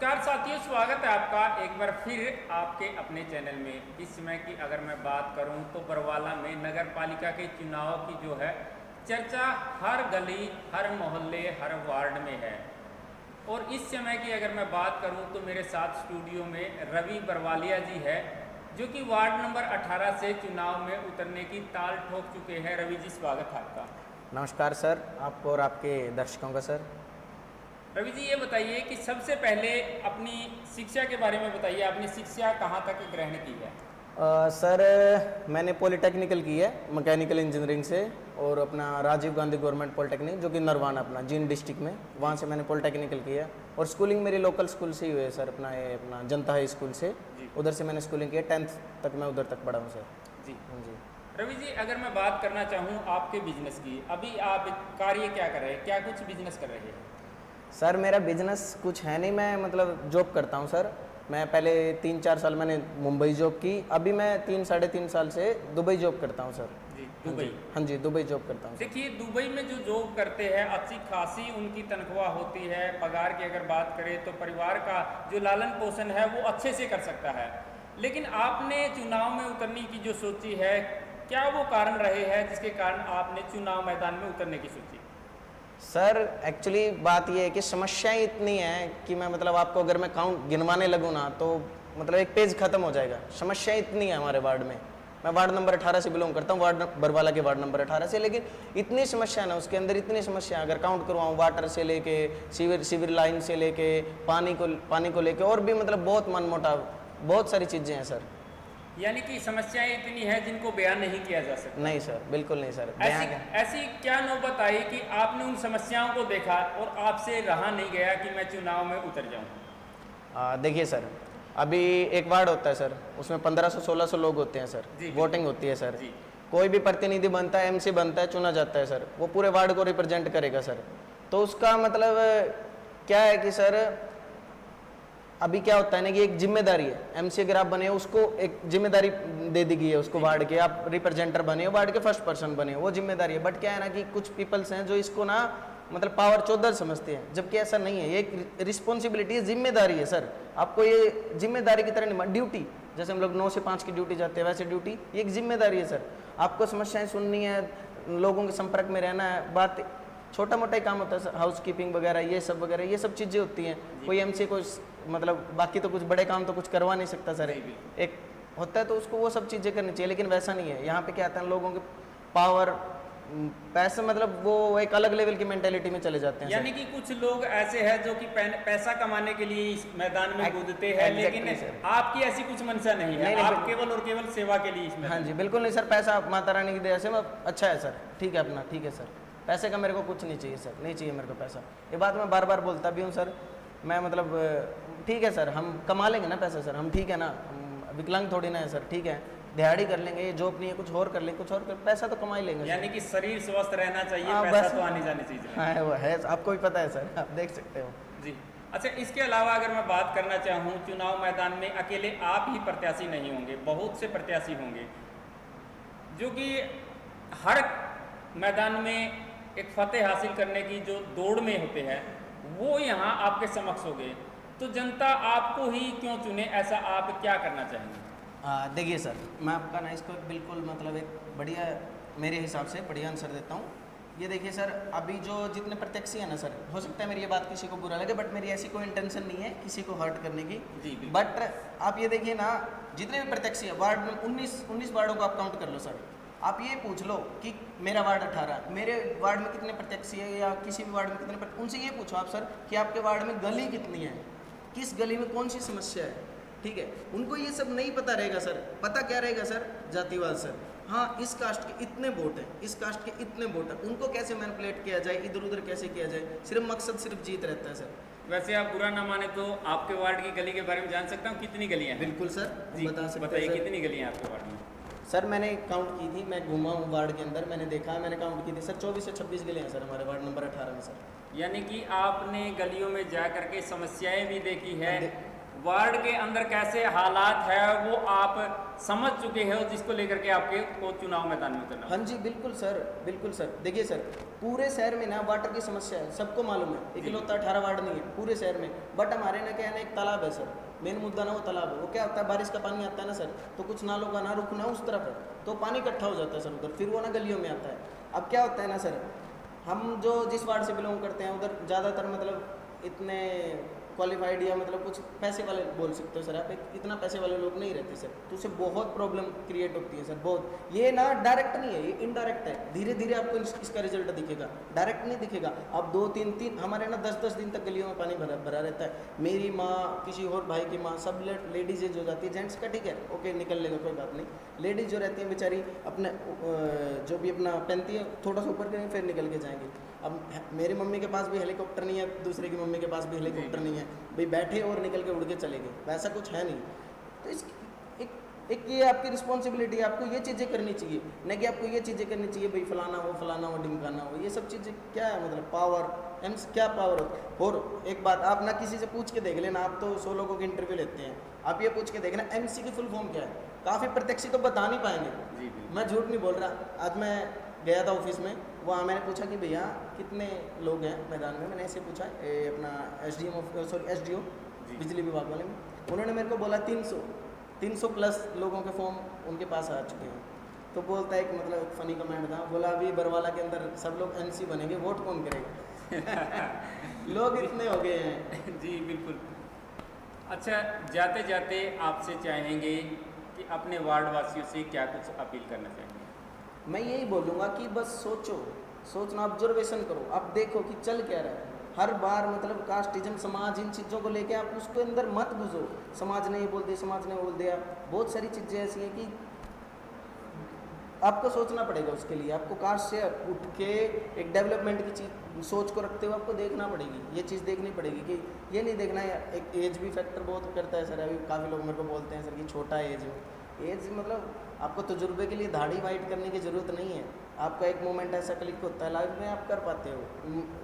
नमस्कार साथियों, स्वागत है आपका एक बार फिर आपके अपने चैनल में। इस समय की अगर मैं बात करूं तो बरवाला में नगर पालिका के चुनाव की जो है चर्चा हर गली, हर मोहल्ले, हर वार्ड में है। और इस समय की अगर मैं बात करूं तो मेरे साथ स्टूडियो में रवि बरवालिया जी है, जो कि वार्ड नंबर 18 से चुनाव में उतरने की ताल ठोक चुके हैं। रवि जी, स्वागत है आपका। नमस्कार सर, आपको और आपके दर्शकों का सर। रवि जी, ये बताइए कि सबसे पहले अपनी शिक्षा के बारे में बताइए। आपने शिक्षा कहाँ तक ग्रहण की है? सर मैंने पॉलिटेक्निकल की है, मैकेनिकल इंजीनियरिंग से, और अपना राजीव गांधी गवर्नमेंट पॉलिटेक्निक जो कि नरवाना अपना जींद डिस्ट्रिक्ट में, वहाँ से मैंने पॉलिटेक्निकल किया। और स्कूलिंग मेरी लोकल स्कूल से ही हुई है सर, अपना जनता हाई स्कूल से। उधर से मैंने स्कूलिंग की है, 10th तक मैं उधर तक पढ़ा हूँ सर। जी जी। रवि जी, अगर मैं बात करना चाहूँ आपके बिजनेस की, अभी आप कार्य क्या कर रहे हैं? क्या कुछ बिजनेस कर रहे हैं? सर मेरा बिजनेस कुछ है नहीं, मैं मतलब जॉब करता हूँ सर। मैं पहले 3-4 साल मैंने मुंबई जॉब की, अभी मैं 3-3.5 साल से दुबई जॉब करता हूँ सर। जी, दुबई। हाँ जी, दुबई जॉब करता हूँ। देखिए, दुबई में जो जॉब करते हैं अच्छी खासी उनकी तनख्वाह होती है। पगार की अगर बात करें तो परिवार का जो लालन पोषण है वो अच्छे से कर सकता है। लेकिन आपने चुनाव में उतरने की जो सोची है, क्या वो कारण रहे हैं जिसके कारण आपने चुनाव मैदान में उतरने की सोची? सर एक्चुअली बात ये है कि समस्याएं इतनी हैं कि मैं मतलब आपको अगर मैं काउंट गिनवाने लगूँ ना तो मतलब एक पेज खत्म हो जाएगा। समस्याएं इतनी है हमारे वार्ड में। मैं वार्ड नंबर 18 से बिलोंग करता हूँ, बरवाला के वार्ड नंबर 18 से, लेकिन इतनी समस्या ना, उसके अंदर इतनी समस्या अगर काउंट करवाऊँ, वाटर से लेके सीवर लाइन से लेके पानी को लेके और भी मतलब बहुत मनमुटाव, बहुत सारी चीज़ें हैं सर। यानी कि समस्याएं इतनी है जिनको बयान नहीं किया जा सकता? नहीं सर, बिल्कुल नहीं सर। ऐसी क्या नौबत आई कि आपने उन समस्याओं को देखा और आपसे रहा नहीं गया कि मैं चुनाव में उतर जाऊं? देखिए सर, अभी एक वार्ड होता है सर, उसमें 1500-1600 लोग होते हैं सर। वोटिंग होती है सर। कोई भी प्रतिनिधि बनता है, एमसी बनता है, चुना जाता है सर, वो पूरे वार्ड को रिप्रेजेंट करेगा सर। तो उसका मतलब क्या है कि सर अभी क्या होता है ना कि एक जिम्मेदारी है, एमसी अगर आप बने हो उसको एक जिम्मेदारी दे दी गई है उसको, वार्ड के आप रिप्रेजेंटर बने हो, वार्ड के फर्स्ट पर्सन बने हो, वो जिम्मेदारी है। बट क्या है ना कि कुछ पीपल्स हैं जो इसको ना मतलब पावर चौधर समझते हैं, जबकि ऐसा नहीं है। ये एक रिस्पॉन्सिबिलिटी है, जिम्मेदारी है सर। आपको ये जिम्मेदारी की तरह नहीं, ड्यूटी, जैसे हम लोग 9 से 5 की ड्यूटी जाते हैं, वैसे ड्यूटी ये एक जिम्मेदारी है सर। आपको समस्याएं सुननी है, लोगों के संपर्क में रहना है। बात छोटा मोटा ही काम होता है, हाउस कीपिंग वगैरह, ये सब चीज़ें होती हैं। कोई एमसी को मतलब बाकी तो कुछ बड़े काम तो कुछ करवा नहीं सकता सर, एक होता है तो उसको वो सब चीज़ें करनी चाहिए। लेकिन वैसा नहीं है, यहाँ पे क्या आता है, लोगों के पावर, पैसे, मतलब वो एक अलग लेवल की मेंटेलिटी में चले जाते हैं। यानी कि कुछ लोग ऐसे हैं जो कि पैसा कमाने के लिए इस मैदान में कूदते हैं, लेकिन आपकी ऐसी कुछ मंशा नहीं है। आप केवल और केवल सेवा के लिए इसमें। हाँ जी, बिल्कुल नहीं सर। पैसा माता रानी की दया से अच्छा है सर, ठीक है अपना, ठीक है सर। पैसे का मेरे को कुछ नहीं चाहिए सर, नहीं चाहिए मेरे को पैसा। ये बात मैं बार बार बोलता भी हूँ सर। मैं मतलब ठीक है सर, हम कमा लेंगे ना पैसा सर, हम ठीक है ना, हम विकलांग थोड़ी ना है सर, ठीक है, दिहाड़ी कर लेंगे, ये जॉब नहीं है, कुछ और कर लेंगे, कुछ और कर, पैसा तो कमा ही लेंगे। यानी कि शरीर स्वस्थ रहना चाहिए, पैसा तो आने जाने चाहिए। हाँ वो है, आपको भी पता है सर, आप देख सकते हो जी। अच्छा, इसके अलावा अगर मैं बात करना चाहूँ, चुनाव मैदान में अकेले आप ही प्रत्याशी नहीं होंगे, बहुत से प्रत्याशी होंगे जो कि हर मैदान में एक फतेह हासिल करने की जो दौड़ में होते हैं, वो यहाँ आपके समक्ष हो गए। तो जनता आपको ही क्यों चुने, ऐसा आप क्या करना चाहेंगे? देखिए सर, मैं आपका ना इसको बिल्कुल मतलब एक बढ़िया, मेरे हिसाब से बढ़िया आंसर देता हूँ। ये देखिए सर, अभी जो जितने प्रत्याशी हैं ना सर, हो सकता है मेरी ये बात किसी को बुरा लगे, बट मेरी ऐसी कोई इंटेंशन नहीं है किसी को हर्ट करने की जी। बट आप ये देखिए ना, जितने भी प्रत्याशी है वार्ड में 19 वार्डों को आप काउंट कर लो सर। आप ये पूछ लो कि मेरा वार्ड 18, मेरे वार्ड में कितने प्रत्याशी है, या किसी भी वार्ड में कितने उनसे ये पूछो आप सर कि आपके वार्ड में गली कितनी है, किस गली में कौन सी समस्या है, ठीक है। उनको ये सब नहीं पता रहेगा सर। पता क्या रहेगा सर? जातिवाद सर। हाँ, इस कास्ट के इतने वोट हैं, इस कास्ट के इतने वोट हैं, उनको कैसे मैनिपुलेट किया जाए, इधर उधर कैसे किया जाए, सिर्फ मकसद सिर्फ जीत रहता है सर। वैसे आप बुरा ना माने तो आपके वार्ड की गली के बारे में जान सकता हूँ, कितनी गलियाँ? बिल्कुल सर, बता सकते हैं। बताइए कितनी गलियाँ आपके वार्ड में? सर मैंने काउंट की थी, मैं घूमा हूँ वार्ड के अंदर, मैंने देखा, मैंने काउंट की थी सर, 24 से 26 गलियाँ हैं सर हमारे वार्ड नंबर 18 में सर। यानी कि आपने गलियों में जा करके समस्याएं भी देखी है, वार्ड के अंदर कैसे हालात है वो आप समझ चुके हो, जिसको लेकर के आपके को चुनाव मैदान में उतरना। हाँ जी बिल्कुल सर, बिल्कुल सर। देखिए सर, पूरे शहर में ना वाटर की समस्या है, सबको मालूम है। इकलौता 18 वार्ड नहीं है पूरे शहर में। बट हमारे ना क्या है ना, एक तालाब है सर, मेन मुद्दा ना वो तालाब है। वो क्या होता है, बारिश का पानी आता है ना सर, तो कुछ नालों का ना रुकना उस तरफ है, तो पानी इकट्ठा हो जाता है सर उधर, फिर वो ना गलियों में आता है। अब क्या होता है ना सर, हम जो जिस वार्ड से बिलोंग करते हैं उधर ज़्यादातर मतलब इतने क्वालिफाइड या मतलब कुछ पैसे वाले बोल सकते हो सर आप, इतना पैसे वाले लोग नहीं रहते सर, तो उससे बहुत प्रॉब्लम क्रिएट होती है सर, बहुत। ये ना डायरेक्ट नहीं है, ये इनडायरेक्ट है। धीरे धीरे आपको इसका रिजल्ट दिखेगा, डायरेक्ट नहीं दिखेगा। अब 2-3 हमारे ना 10-10 दिन तक गलियों में पानी भरा रहता है। मेरी माँ, किसी और भाई की माँ, सब लेडीज़ जो जाती है, जेंट्स का ठीक है ओके निकल लेगा कोई बात नहीं, लेडीज़ जो रहती है बेचारी अपने जो भी अपना पहनती है थोड़ा सा ऊपर करेंगे फिर निकल के जाएंगे। अब मेरी मम्मी के पास भी हेलीकॉप्टर नहीं है, दूसरे की मम्मी के पास भी हेलीकॉप्टर नहीं है, भाई बैठे और निकल के उड़ के चले गए, वैसा कुछ है नहीं। तो इस एक ये आपकी रिस्पॉन्सिबिलिटी है, आपको ये चीज़ें करनी चाहिए, नहीं कि आपको ये चीज़ें करनी चाहिए भाई फलाना हो ढिमकाना हो। ये सब चीज़ें क्या है, मतलब पावर एम्स क्या पावर हो। और एक बात आप ना किसी से पूछ के देख लेना, आप तो 100 लोगों की इंटरव्यू लेते हैं, आप ये पूछ के देखना एमसी की फुल फॉर्म क्या है, काफ़ी प्रत्यक्षी तो बता नहीं पाएंगे। मैं झूठ नहीं बोल रहा। आज मैं गया था ऑफिस में, वहाँ मैंने पूछा कि भैया कितने लोग हैं मैदान में, मैंने ऐसे पूछा अपना एसडीओ बिजली विभाग वाले में, उन्होंने मेरे को बोला 300 प्लस लोगों के फॉर्म उनके पास आ चुके हैं। तो बोलता है कि मतलब एक फ़नी कमेंट था, बोला अभी बरवाला के अंदर सब लोग एमसी बनेंगे, वोट कौन करेगा। लोग इतने हो गए हैं। जी बिल्कुल। अच्छा, जाते जाते आपसे चाहेंगे कि अपने वार्ड वासियों से क्या कुछ अपील करना चाहेंगे। मैं यही बोलूँगा कि बस सोचना, ऑब्जर्वेशन करो, आप देखो कि चल क्या रहा है। हर बार मतलब कास्टिज्म, समाज, इन चीज़ों को लेके आप उसके अंदर मत घुसो। समाज ने बोल दिया, बहुत सारी चीज़ें ऐसी हैं कि आपको सोचना पड़ेगा उसके लिए। आपको कास्ट से उठ के एक डेवलपमेंट की चीज़ सोच को रखते हुए आपको देखना पड़ेगी, ये चीज़ देखनी पड़ेगी कि ये नहीं देखना है। एक एज भी फैक्टर बहुत करता है सर। अभी काफ़ी लोग मेरे को बोलते हैं सर कि छोटा एज हो, एज मतलब आपको तजुर्बे के लिए दाढ़ी वाइट करने की ज़रूरत नहीं है। आपका एक मोमेंट ऐसा क्लिक होता है लाइफ में, आप कर पाते हो,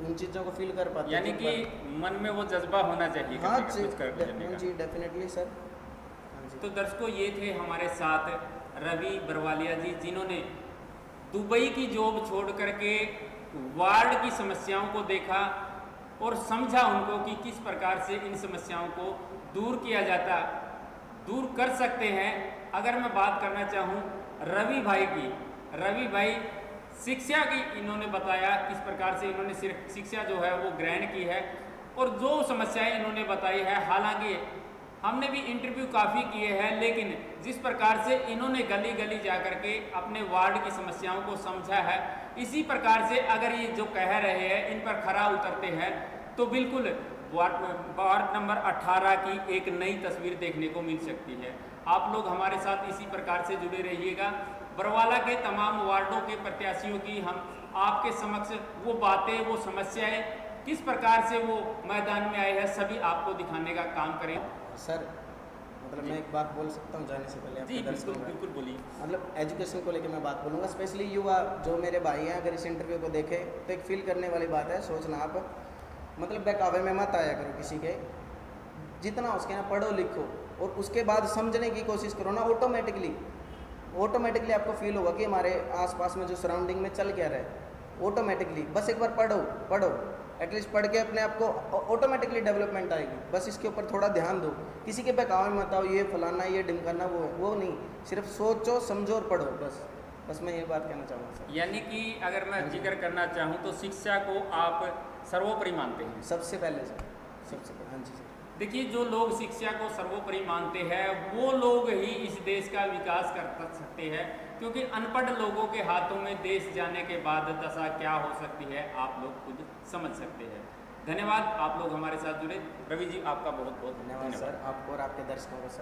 उन चीज़ों को फील कर पाते हो, यानी कि मन में वो जज्बा होना चाहिए। हाँ जी डेफिनेटली सर। तो दर्शकों, ये थे हमारे साथ रवि बरवालिया जी, जिन्होंने दुबई की जॉब छोड़ करके वार्ड की समस्याओं को देखा और समझा उनको कि किस प्रकार से इन समस्याओं को दूर कर सकते हैं। अगर मैं बात करना चाहूँ रवि भाई की, रवि भाई शिक्षा की इन्होंने बताया किस प्रकार से इन्होंने सिर्फ शिक्षा जो है वो ग्रहण की है और जो समस्याएं इन्होंने बताई है। हालांकि हमने भी इंटरव्यू काफ़ी किए हैं, लेकिन जिस प्रकार से इन्होंने गली गली जा कर के अपने वार्ड की समस्याओं को समझा है, इसी प्रकार से अगर ये जो कह रहे हैं इन पर खरा उतरते हैं तो बिल्कुल वार्ड नंबर 18 की एक नई तस्वीर देखने को मिल सकती है। आप लोग हमारे साथ इसी प्रकार से जुड़े रहिएगा। बरवाला के तमाम वार्डों के प्रत्याशियों की हम आपके समक्ष वो बातें, वो समस्याएं किस प्रकार से वो मैदान में आए हैं, सभी आपको दिखाने का काम करें। सर मतलब मैं एक बात बोल सकता हूँ जाने से पहले? जी बिल्कुल बोलिए। मतलब एजुकेशन को लेकर मैं बात बोलूँगा, स्पेशली युवा जो मेरे भाई हैं, अगर इस इंटरव्यू को देखें तो एक फील करने वाली बात है। सोचना आप मतलब बहकावे में मत आया करो किसी के, जितना उसके ना पढ़ो लिखो और उसके बाद समझने की कोशिश करो ना, ऑटोमेटिकली आपको फील होगा कि हमारे आसपास में जो सराउंडिंग में चल क्या रहा है। ऑटोमेटिकली बस एक बार पढ़ो, एटलीस्ट पढ़ के अपने आप को ऑटोमेटिकली डेवलपमेंट आएगी। बस इसके ऊपर थोड़ा ध्यान दो, किसी के बहकावे में मत आओ, ये फलाना ये ढिमकाना वो नहीं, सिर्फ सोचो समझो और पढ़ो। बस मैं ये बात कहना चाहूँगा सर। यानी कि अगर मैं जिक्र करना चाहूँ तो शिक्षा को आप सर्वोपरि मानते हैं? सबसे पहले सर, सबसे पहले। हाँ जी सर। देखिए, जो लोग शिक्षा को सर्वोपरि मानते हैं वो लोग ही इस देश का विकास कर सकते हैं, क्योंकि अनपढ़ लोगों के हाथों में देश जाने के बाद दशा क्या हो सकती है आप लोग खुद समझ सकते हैं। धन्यवाद, आप लोग हमारे साथ जुड़े। रवि जी, आपका बहुत बहुत धन्यवाद सर, आपको और आपके दर्शकों को सर।